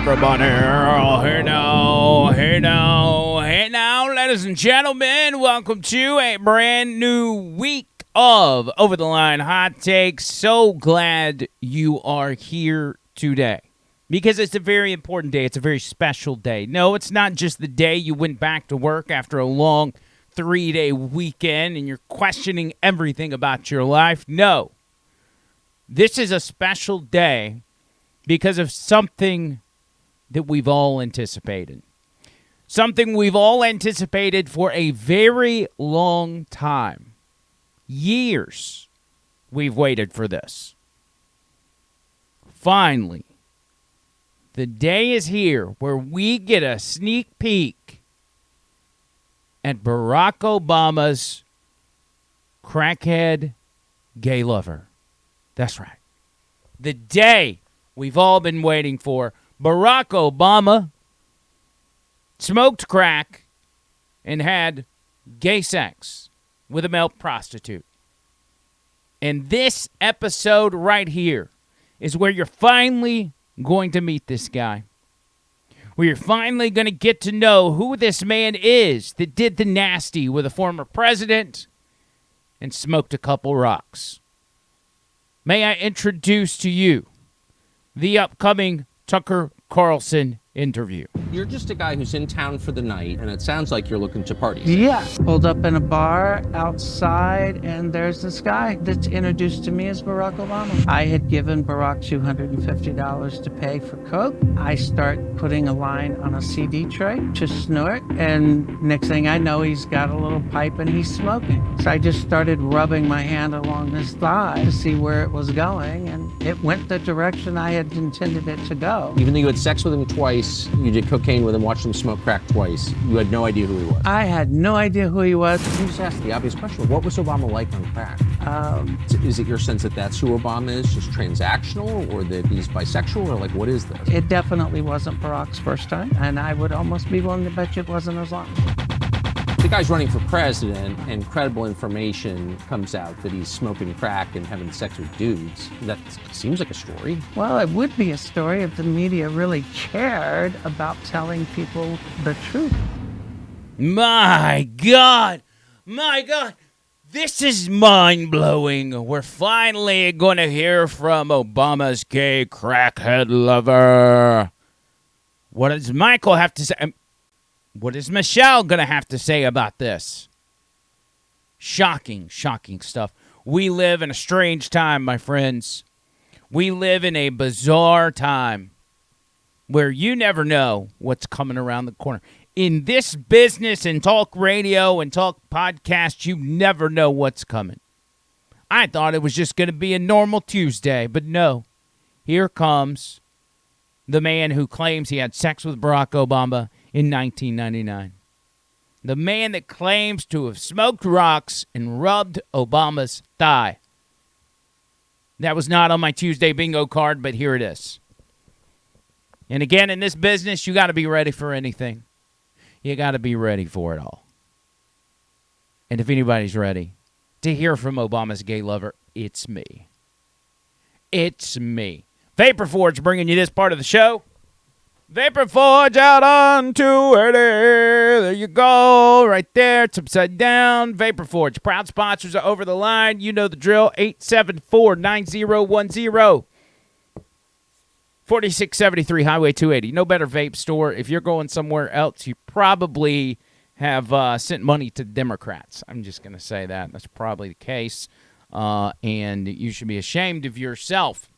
everybody. Hey now, ladies and gentlemen. Welcome to a brand new week of Over the Line Hot Takes. So glad you are here today because it's a very important day. It's a very special day. No, it's not just the day you went back to work after a long 3-day weekend and you're questioning everything about your life. No, this is a special day because of something that we've all anticipated. Something we've all anticipated for a very long time. Years we've waited for this. Finally, the day is here where we get a sneak peek at Barack Obama's crackhead gay lover. That's right. The day we've all been waiting for. Barack Obama smoked crack and had gay sex with a male prostitute. And this episode right here is where you're finally going to meet this guy. Where you're finally going to get to know who this man is that did the nasty with a former president and smoked a couple rocks. May I introduce to you the upcoming Tucker Carlson interview. You're just a guy who's in town for the night, and it sounds like you're looking to party. Yeah. Pulled up in a bar outside, and there's this guy that's introduced to me as Barack Obama. I had given Barack $250 to pay for coke. I start putting a line on a CD tray to snort, and next thing I know, he's got a little pipe and he's smoking. So I just started rubbing my hand along his thigh to see where it was going, and it went the direction I had intended it to go. Even though you had sex with him twice, you did cocaine with him, watched him smoke crack twice, you had no idea who he was. I had no idea who he was. Let me just ask the obvious question. What was Obama like on crack? Is it your sense that that's who Obama is, just transactional, or that he's bisexual, or like what is this? It definitely wasn't Barack's first time, and I would almost be willing to bet you it wasn't as long. The guy's running for president, and credible information comes out that he's smoking crack and having sex with dudes. That seems like a story. Well, it would be a story if the media really cared about telling people the truth. My God. This is mind-blowing. We're finally going to hear from Obama's gay crackhead lover. What does Michael have to say? What is Michelle going to have to say about this? Shocking stuff. We live in a strange time, my friends. We live in a bizarre time where you never know what's coming around the corner. In this business and talk radio and talk podcast, you never know what's coming. I thought it was just going to be a normal Tuesday, but no. Here comes the man who claims he had sex with Barack Obama in 1999. The man that claims to have smoked rocks and rubbed Obama's thigh. That was not on my Tuesday bingo card, but here it is. And again, in this business, you got to be ready for anything. You got to be ready for it all. And if anybody's ready to hear from Obama's gay lover, it's me. It's me. Vapor Forge bringing you this part of the show. Vapor Forge out on 280. There you go. Right there. It's upside down. Vapor Forge. Proud sponsors are Over the Line. You know the drill. 874-9010. 4673 Highway 280. No better vape store. If you're going somewhere else, you probably have sent money to Democrats. I'm just going to say that. That's probably the case. And you should be ashamed of yourself.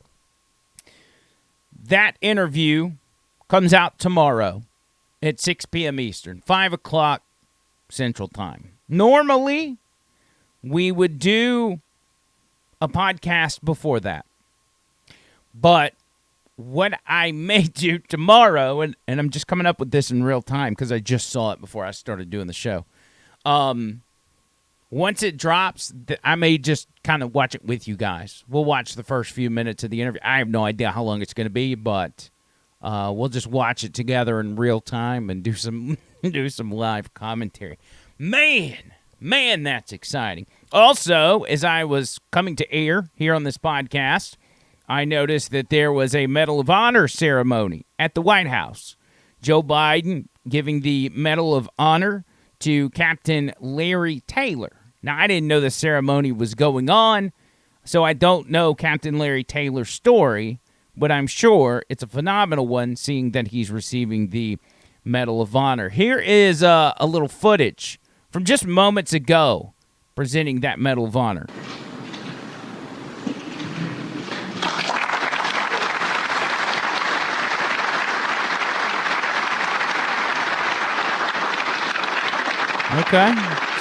That interview comes out tomorrow at 6 p.m. Eastern, 5 o'clock Central Time. Normally, we would do a podcast before that. But what I may do tomorrow, and I'm just coming up with this in real time because I just saw it before I started doing the show. Once it drops, I may just kind of watch it with you guys. We'll watch the first few minutes of the interview. I have no idea how long it's going to be, but we'll just watch it together in real time and do some live commentary. Man, that's exciting. Also, as I was coming to air here on this podcast, I noticed that there was a Medal of Honor ceremony at the White House. Joe Biden giving the Medal of Honor to Captain Larry Taylor. Now, I didn't know the ceremony was going on, so I don't know Captain Larry Taylor's story, but I'm sure it's a phenomenal one, seeing that he's receiving the Medal of Honor. Here is a little footage from just moments ago presenting that Medal of Honor. Okay,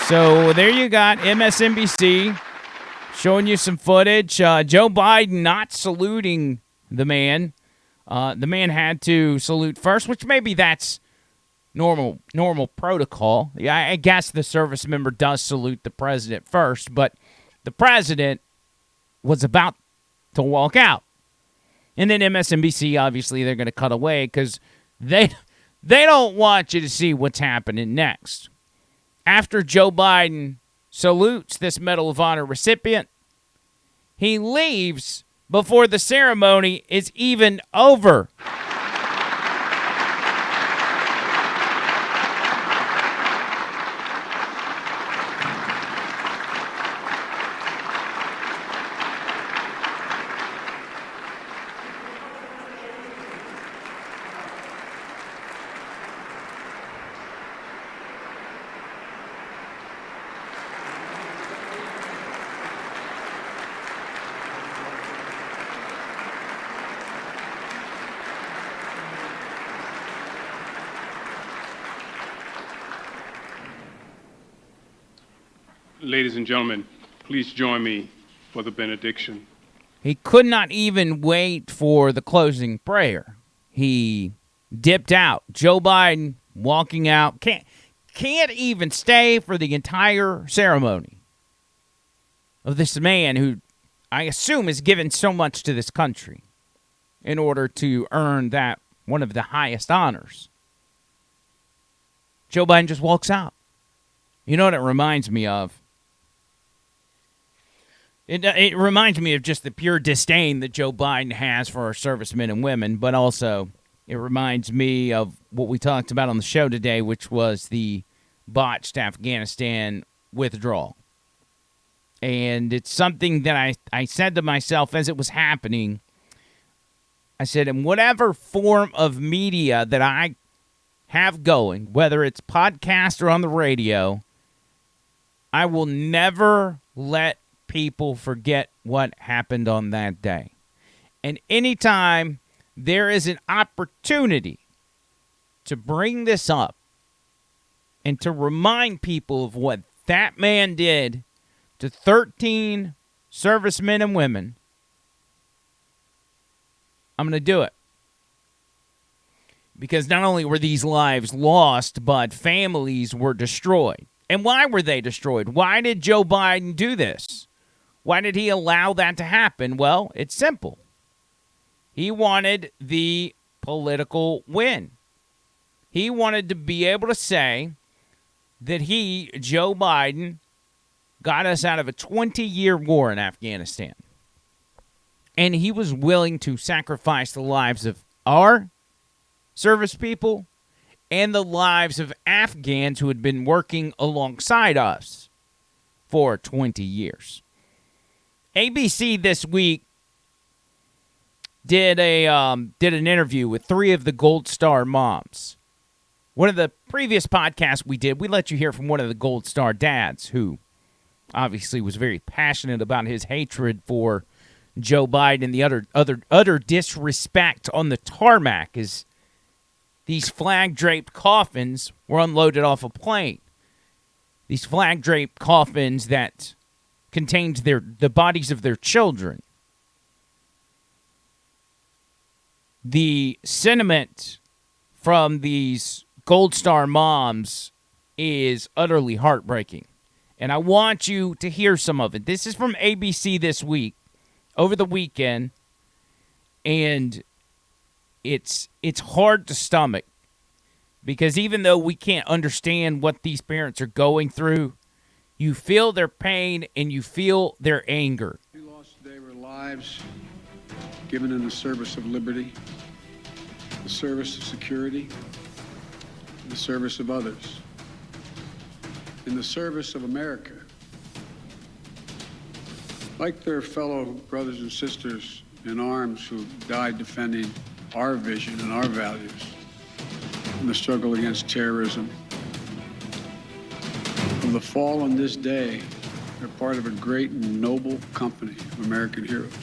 so there you got MSNBC showing you some footage. Joe Biden not saluting the man. The man had to salute first, which maybe that's normal protocol. Yeah, I guess the service member does salute the president first, but the president was about to walk out. And then MSNBC, obviously, they're going to cut away because they don't want you to see what's happening next. After Joe Biden salutes this Medal of Honor recipient, he leaves before the ceremony is even over. Ladies and gentlemen, please join me for the benediction. He could not even wait for the closing prayer. He dipped out. Joe Biden walking out. Can't even stay for the entire ceremony of this man who I assume has given so much to this country in order to earn that one of the highest honors. Joe Biden just walks out. You know what it reminds me of? It reminds me of just the pure disdain that Joe Biden has for our servicemen and women, but also it reminds me of what we talked about on the show today, which was the botched Afghanistan withdrawal. And it's something that I said to myself as it was happening. I said, in whatever form of media that I have going, whether it's podcast or on the radio, I will never let people forget what happened on that day. And anytime there is an opportunity to bring this up and to remind people of what that man did to 13 servicemen and women, I'm going to do it. Because not only were these lives lost, but families were destroyed. And why were they destroyed? Why did Joe Biden do this? Why did he allow that to happen? Well, it's simple. He wanted the political win. He wanted to be able to say that he, Joe Biden, got us out of a 20-year war in Afghanistan. And he was willing to sacrifice the lives of our service people and the lives of Afghans who had been working alongside us for 20 years. ABC this week did an interview with 3 of the Gold Star moms. One of the previous podcasts we did, we let you hear from one of the Gold Star dads who obviously was very passionate about his hatred for Joe Biden and the utter disrespect on the tarmac as these flag-draped coffins were unloaded off a plane. These flag-draped coffins that contained the bodies of their children. The sentiment from these Gold Star moms is utterly heartbreaking. And I want you to hear some of it. This is from ABC this week, over the weekend. And it's hard to stomach. Because even though we can't understand what these parents are going through, you feel their pain and you feel their anger. We lost today were lives given in the service of liberty, the service of security, the service of others, in the service of America. Like their fellow brothers and sisters in arms who died defending our vision and our values in the struggle against terrorism. From the fall on this day, they're part of a great and noble company of American heroes.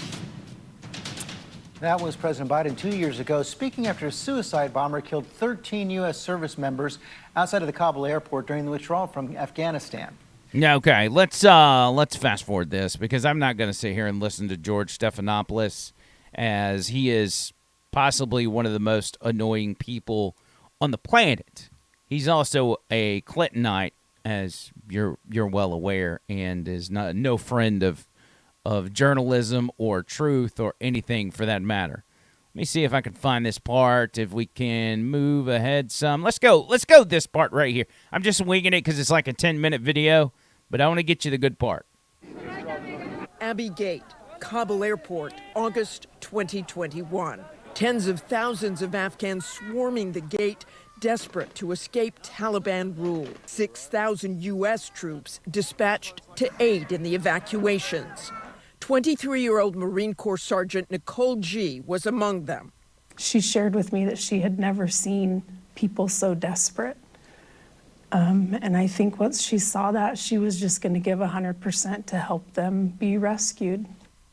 That was President Biden 2 years ago, speaking after a suicide bomber killed 13 U.S. service members outside of the Kabul airport during the withdrawal from Afghanistan. Okay, let's fast forward this because I'm not going to sit here and listen to George Stephanopoulos, as he is possibly one of the most annoying people on the planet. He's also a Clintonite, as you're well aware, and is no friend of journalism or truth or anything for that matter. Let me see if I can find this part, if we can move ahead some. Let's go this part right here. I'm just winging it because it's like a 10-minute video, but I want to get you the good part. Abbey Gate, Kabul Airport, August 2021. Tens of thousands of Afghans swarming the gate, desperate to escape Taliban rule. 6,000 U.S. troops dispatched to aid in the evacuations. 23-year-old Marine Corps Sergeant Nicole G. was among them. She shared with me that she had never seen people so desperate. And I think once she saw that, she was just going to give 100% to help them be rescued.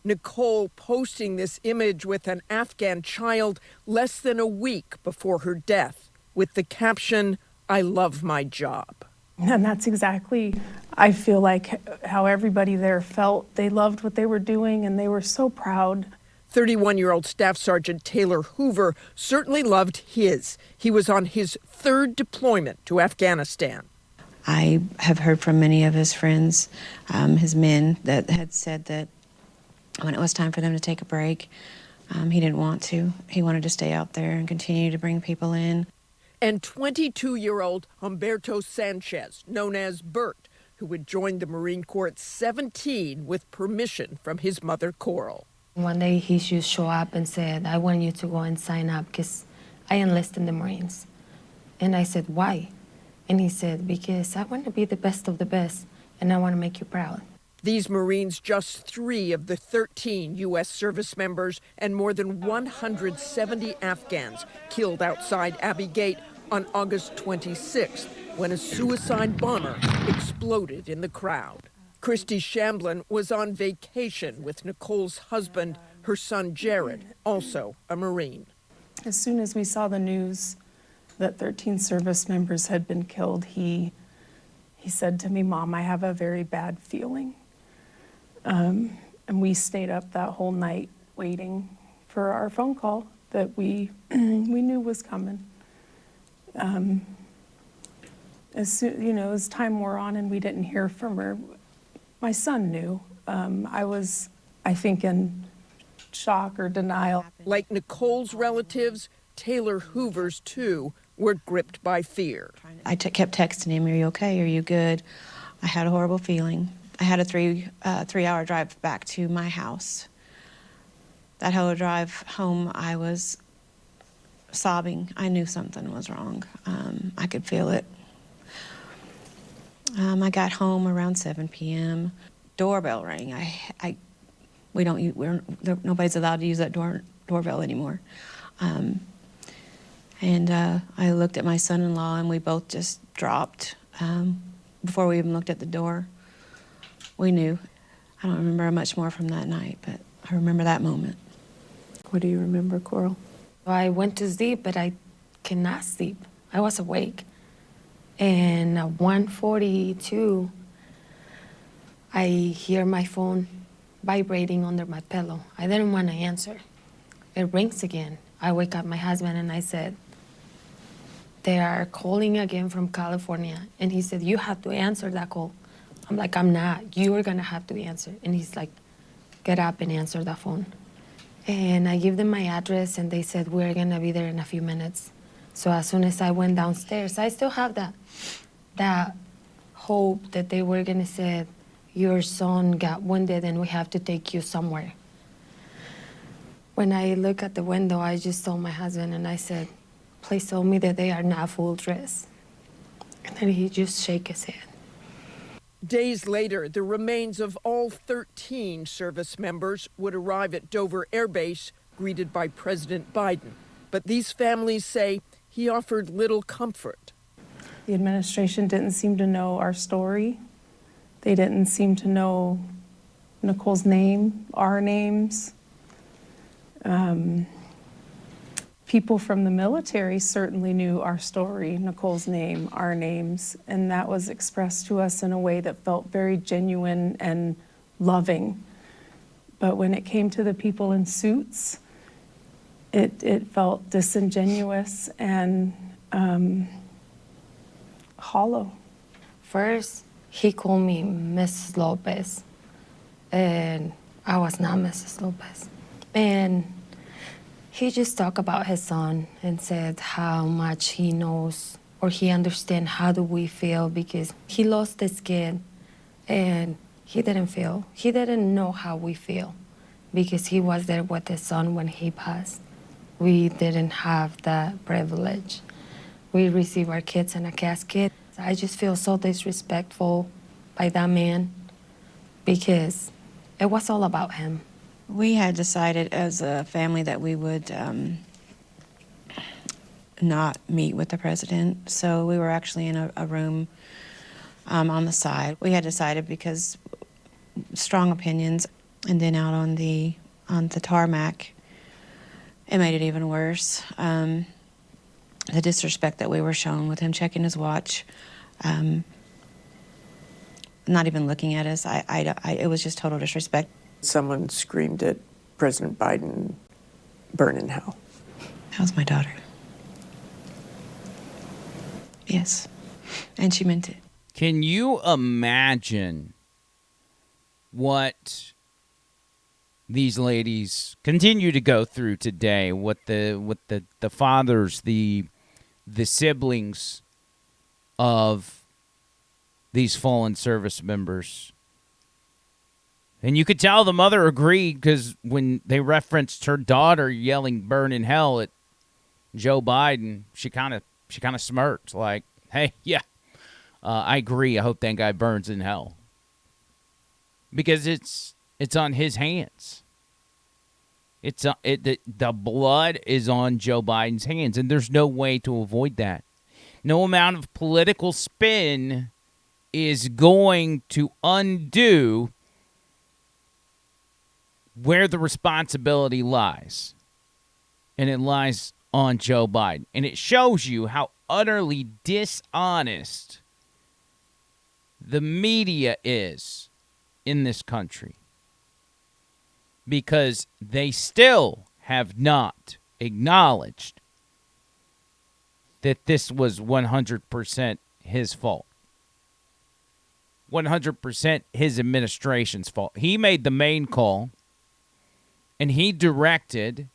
Nicole posting this image with an Afghan child less than a week before her death, with the caption, "I love my job." And that's exactly, I feel like, how everybody there felt. They loved what they were doing, and they were so proud. 31-year-old Staff Sergeant Taylor Hoover certainly loved his. He was on his third deployment to Afghanistan. I have heard from many of his friends, his men, that had said that when it was time for them to take a break, he didn't want to. He wanted to stay out there and continue to bring people in. And 22-year-old Humberto Sanchez, known as Bert, who had joined the Marine Corps at 17 with permission from his mother, Coral. One day he just showed up and said, "I want you to go and sign up because I enlisted in the Marines." And I said, "Why?" And he said, "Because I want to be the best of the best and I want to make you proud." These Marines, just 3 of the 13 U.S. service members and more than 170 Afghans killed outside Abbey Gate on August 26th when a suicide bomber exploded in the crowd. Christy Shamblin was on vacation with Nicole's husband, her son Jared, also a Marine. As soon as we saw the news that 13 service members had been killed, he said to me, "Mom, I have a very bad feeling." And we stayed up that whole night waiting for our phone call that we knew was coming. As time wore on and we didn't hear from her, my son knew. I was, I think, in shock or denial. Like Nicole's relatives, Taylor Hoover's too were gripped by fear. I kept texting him, "Are you okay? Are you good?" I had a horrible feeling. I had a three-hour drive back to my house. That whole drive home, I was sobbing. I knew something was wrong. I could feel it. I got home around 7 p.m. Doorbell rang. Nobody's allowed to use that doorbell anymore. And I looked at my son-in-law, and we both just dropped before we even looked at the door. We knew. I don't remember much more from that night, but I remember that moment. What do you remember, Coral? I went to sleep, but I cannot sleep. I was awake. And at 1:42, I hear my phone vibrating under my pillow. I didn't want to answer. It rings again. I wake up my husband and I said, "They are calling again from California." And he said, "You have to answer that call." I'm like, "I'm not. You are going to have to answer." And he's like, "Get up and answer the phone." And I give them my address, and they said, "We're going to be there in a few minutes." So as soon as I went downstairs, I still have that hope that they were going to say, "Your son got wounded, and we have to take you somewhere." When I look at the window, I just told my husband and I said, please tell me that they are not full dress. And then he just shook his head. Days later, the remains of all 13 service members would arrive at Dover Air Base, greeted by President Biden. But these families say he offered little comfort. The administration didn't seem to know our story. They didn't seem to know Nicole's name, our names. People from the military certainly knew our story, Nicole's name, our names, and that was expressed to us in a way that felt very genuine and loving. But when it came to the people in suits, it felt disingenuous and hollow. First, he called me Mrs. Lopez, and I was not Mrs. Lopez. And he just talked about his son and said how much he knows or he understands how do we feel because he lost his kid and he didn't know how we feel because he was there with his son when he passed. We didn't have that privilege. We receive our kids in a casket. I just feel so disrespectful by that man because it was all about him. We had decided as a family that we would not meet with the president. So we were actually in a room on the side. We had decided because strong opinions, and then out on the tarmac, it made it even worse. The disrespect that we were shown with him checking his watch, not even looking at us. It was just total disrespect. Someone screamed at President Biden, "Burn in hell." That was my daughter. Yes, and she meant it. Can you imagine what these ladies continue to go through today? What the fathers, the siblings of these fallen service members. And you could tell the mother agreed because when they referenced her daughter yelling "burn in hell" at Joe Biden, she kind of smirked like, "Hey, yeah, I agree. I hope that guy burns in hell." Because it's on his hands. The blood is on Joe Biden's hands, and there's no way to avoid that. No amount of political spin is going to undo where the responsibility lies. And it lies on Joe Biden. And it shows you how utterly dishonest the media is in this country. Because they still have not acknowledged that this was 100% his fault. 100% his administration's fault. He made the main call. And he directed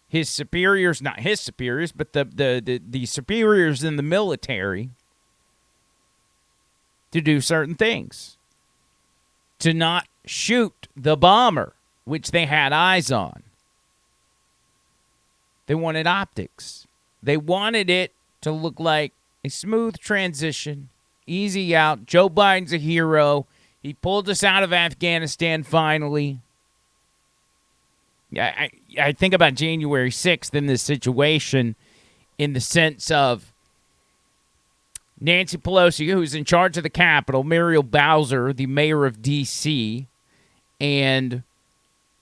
his superiors, not his superiors, but the superiors in the military to do certain things. To not shoot the bomber, which they had eyes on. They wanted optics. They wanted it to look like a smooth transition, easy out. Joe Biden's a hero. He pulled us out of Afghanistan finally. I think about January 6th in this situation in the sense of Nancy Pelosi, who's in charge of the Capitol, Muriel Bowser, the mayor of D.C., and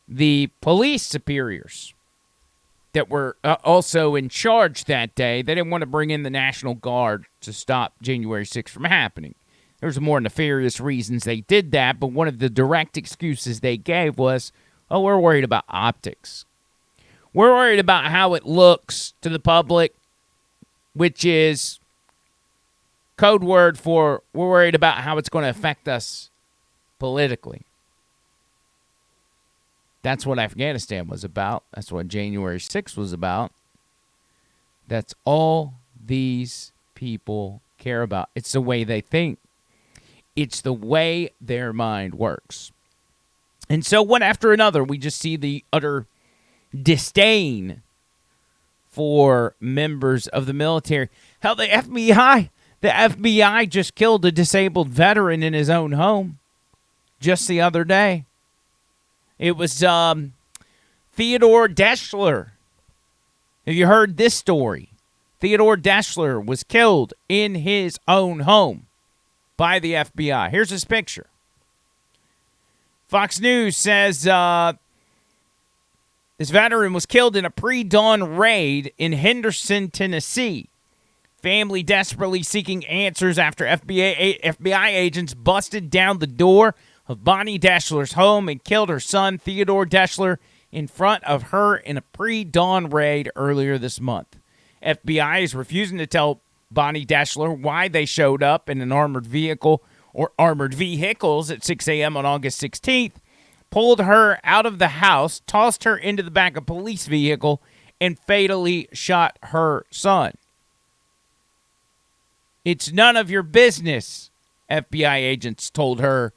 the police superiors that were also in charge that day. They didn't want to bring in the National Guard to stop January 6th from happening. There's more nefarious reasons they did that, but one of the direct excuses they gave was, oh, we're worried about optics. We're worried about how it looks to the public, which is code word for we're worried about how it's going to affect us politically. That's what Afghanistan was about. That's what January 6th was about. That's all these people care about. It's the way they think. It's the way their mind works. And so one after another, we just see the utter disdain for members of the military. Hell, the FBI just killed a disabled veteran in his own home just the other day. It was Theodore Deschler. Have you heard this story? Theodore Deschler was killed in his own home by the FBI. Here's his picture. Fox News says this veteran was killed in a pre-dawn raid in Henderson, Tennessee. Family desperately seeking answers after FBI agents busted down the door of Bonnie Deschler's home and killed her son, Theodore Deschler, in front of her in a pre-dawn raid earlier this month. FBI is refusing to tell Bonnie Deschler why they showed up in an armored vehicle or armored vehicles at 6 a.m. on August 16th, pulled her out of the house, tossed her into the back of a police vehicle, and fatally shot her son. It's none of your business, FBI agents told her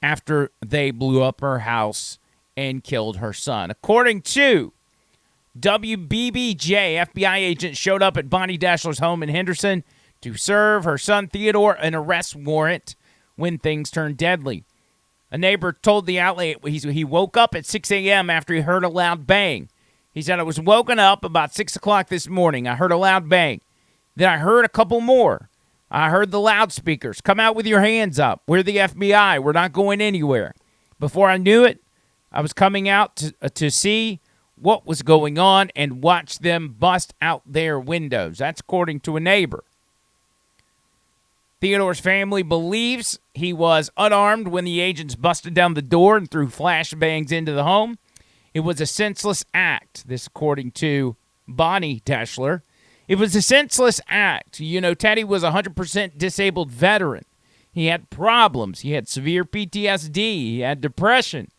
after they blew up her house and killed her son. According to WBBJ, FBI agents showed up at Bonnie Deschler's home in Henderson to serve her son Theodore an arrest warrant when things turned deadly. A neighbor told the outlet he woke up at 6 a.m. after he heard a loud bang. He said, I was woken up about 6 o'clock this morning. I heard a loud bang. Then I heard a couple more. I heard the loudspeakers. Come out with your hands up. We're the FBI. We're not going anywhere. Before I knew it, I was coming out to see what was going on and watch them bust out their windows. That's according to a neighbor. Theodore's family believes he was unarmed when the agents busted down the door and threw flashbangs into the home. It was a senseless act, this according to Bonnie Deschler. It was a senseless act. You know, Teddy was a 100% disabled veteran. He had problems. He had severe PTSD. He had depression,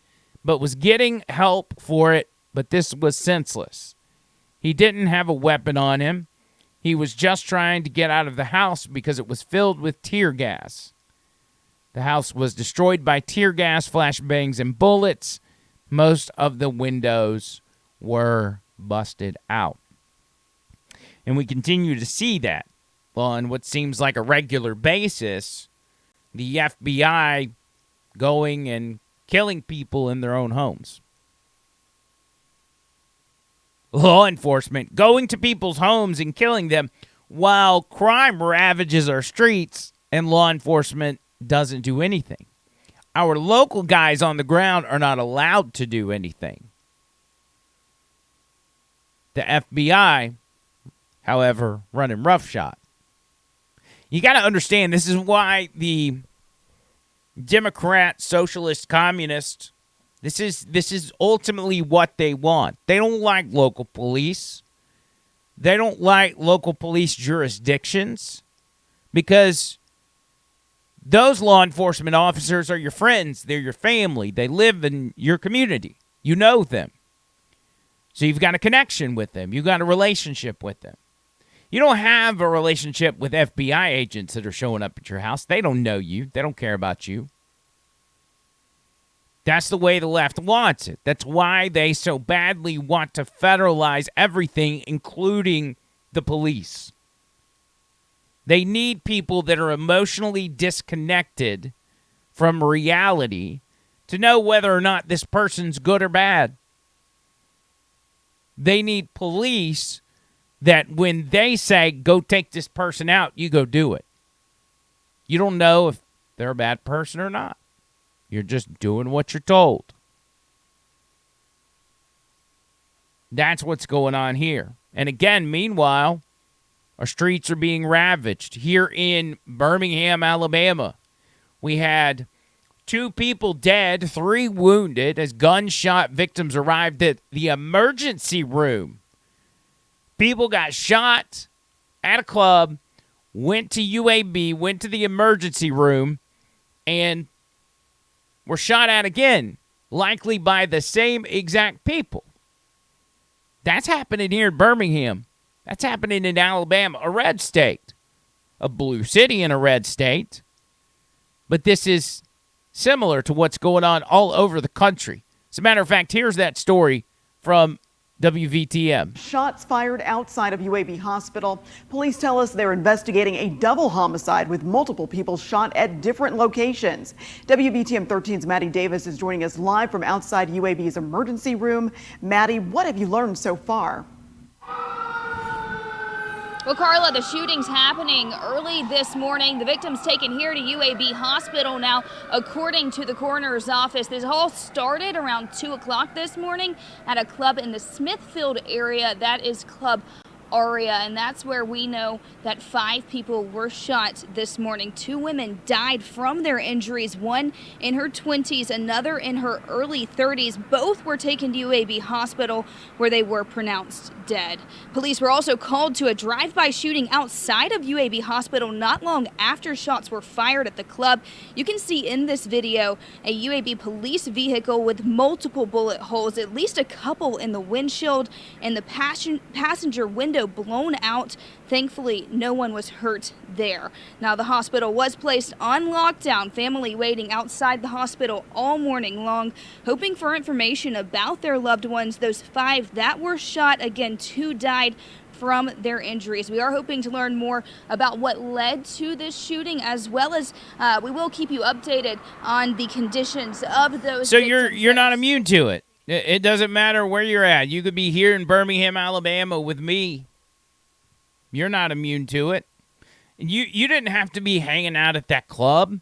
but was getting help for it. But this was senseless. He didn't have a weapon on him. He was just trying to get out of the house because it was filled with tear gas. The house was destroyed by tear gas, flashbangs, and bullets. Most of the windows were busted out. And we continue to see that on what seems like a regular basis, the FBI going and killing people in their own homes. Law enforcement going to people's homes and killing them while crime ravages our streets and law enforcement doesn't do anything. Our local guys on the ground are not allowed to do anything. The FBI, however, running roughshod. You got to understand, this is why the Democrat, Socialist, Communist, this is ultimately what they want. They don't like local police. They don't like local police jurisdictions because those law enforcement officers are your friends. They're your family. They live in your community. You know them. So you've got a connection with them. You've got a relationship with them. You don't have a relationship with FBI agents that are showing up at your house. They don't know you. They don't care about you. That's the way the left wants it. That's why they so badly want to federalize everything, including the police. They need people that are emotionally disconnected from reality to know whether or not this person's good or bad. They need police that when they say, go take this person out, you go do it. You don't know if they're a bad person or not. You're just doing what you're told. That's what's going on here. And again, meanwhile, our streets are being ravaged. Here in Birmingham, Alabama, we had 2 people dead, 3 wounded as gunshot victims arrived at the emergency room. People got shot at a club, went to UAB, went to the emergency room, and were shot at again, likely by the same exact people. That's happening here in Birmingham. That's happening in Alabama, a red state, a blue city in a red state. But this is similar to what's going on all over the country. As a matter of fact, here's that story from WVTM. Shots fired outside of UAB Hospital. Police tell us they're investigating a double homicide with multiple people shot at different locations. WVTM 13's Maddie Davis is joining us live from outside UAB's emergency room. Maddie, what have you learned so far? Well, Carla, the shooting's happening early this morning. The victim's taken here to UAB Hospital. Now, according to the coroner's office, this all started around 2 o'clock this morning at a club in the Smithfield area. That is Club Aria, and that's where we know that 5 people were shot this morning. 2 women died from their injuries, one in her 20s, another in her early 30s. Both were taken to UAB Hospital where they were pronounced dead. Police were also called to a drive-by shooting outside of UAB Hospital not long after shots were fired at the club. You can see in this video a UAB police vehicle with multiple bullet holes, at least a couple in the windshield, and the passenger window blown out. Thankfully, no one was hurt there. Now, the hospital was placed on lockdown. Family waiting outside the hospital all morning long, hoping for information about their loved ones. Those 5 that were shot, again, 2 died from their injuries. We are hoping to learn more about what led to this shooting, as well as we will keep you updated on the conditions of those. So you're not immune to it. It doesn't matter where you're at. You could be here in Birmingham, Alabama with me. You're not immune to it. You didn't have to be hanging out at that club.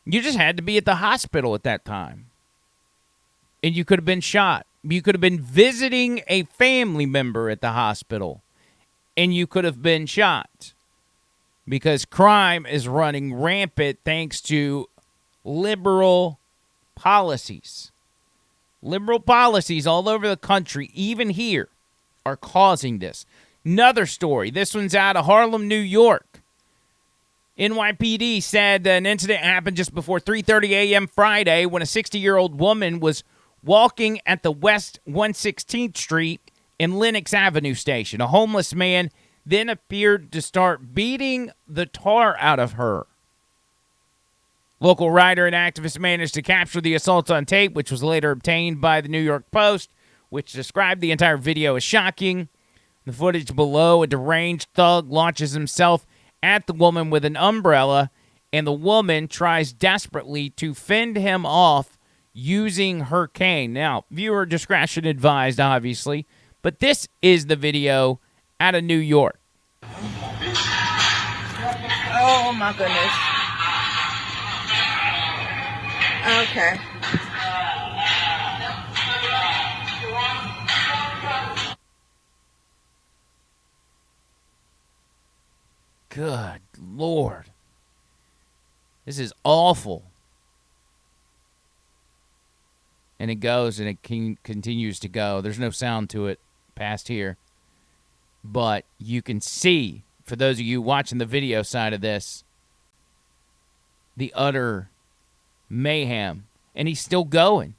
You just had to be at the hospital at that time. And you could have been shot. You could have been visiting a family member at the hospital. And you could have been shot. Because crime is running rampant thanks to liberal policies. Liberal policies all over the country, even here, are causing this. Another story. This one's out of Harlem, New York. NYPD said an incident happened just before 3:30 a.m. Friday when a 60-year-old woman was walking at the West 116th Street and Lenox Avenue station. A homeless man then appeared to start beating the tar out of her. Local writer and activist managed to capture the assault on tape, which was later obtained by the New York Post, which described the entire video as shocking. The footage below, a deranged thug launches himself at the woman with an umbrella, and the woman tries desperately to fend him off using her cane. Now, viewer discretion advised, obviously, but this is the video out of New York. Oh, my goodness. Okay. Good Lord. This is awful. And it goes and it continues to go. There's no sound to it past here. But you can see, for those of you watching the video side of this, the utter mayhem. And he's still going.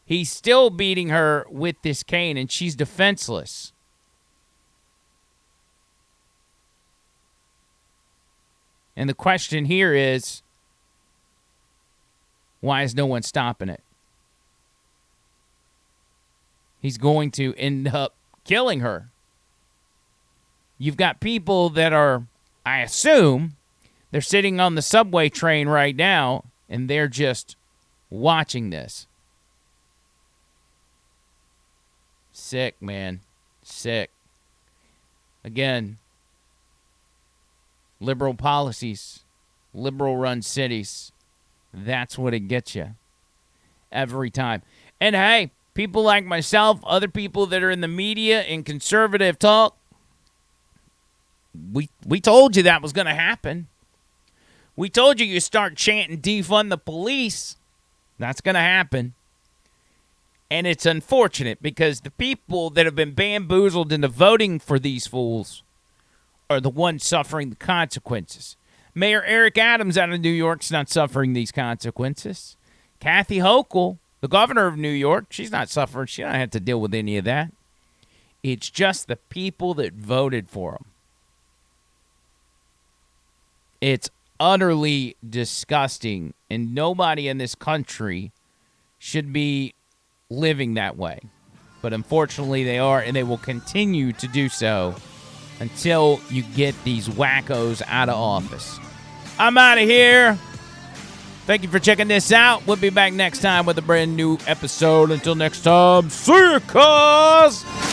He's still beating her with this cane, and she's defenseless. And the question here is, why is no one stopping it? He's going to end up killing her. You've got people that are, I assume, they're sitting on the subway train right now, and they're just watching this. Sick, man. Sick. Again, liberal policies, liberal-run cities, that's what it gets you every time. And hey, people like myself, other people that are in the media and conservative talk, we told you that was going to happen. We told you start chanting defund the police. That's going to happen. And it's unfortunate because the people that have been bamboozled into voting for these fools are the ones suffering the consequences. Mayor Eric Adams out of New York's not suffering these consequences. Kathy Hochul, the governor of New York, she's not suffering. She don't have to deal with any of that. It's just the people that voted for them. It's utterly disgusting, and nobody in this country should be living that way. But unfortunately, they are, and they will continue to do so until you get these wackos out of office. I'm out of here. Thank you for checking this out. We'll be back next time with a brand new episode. Until next time, see you, cuz!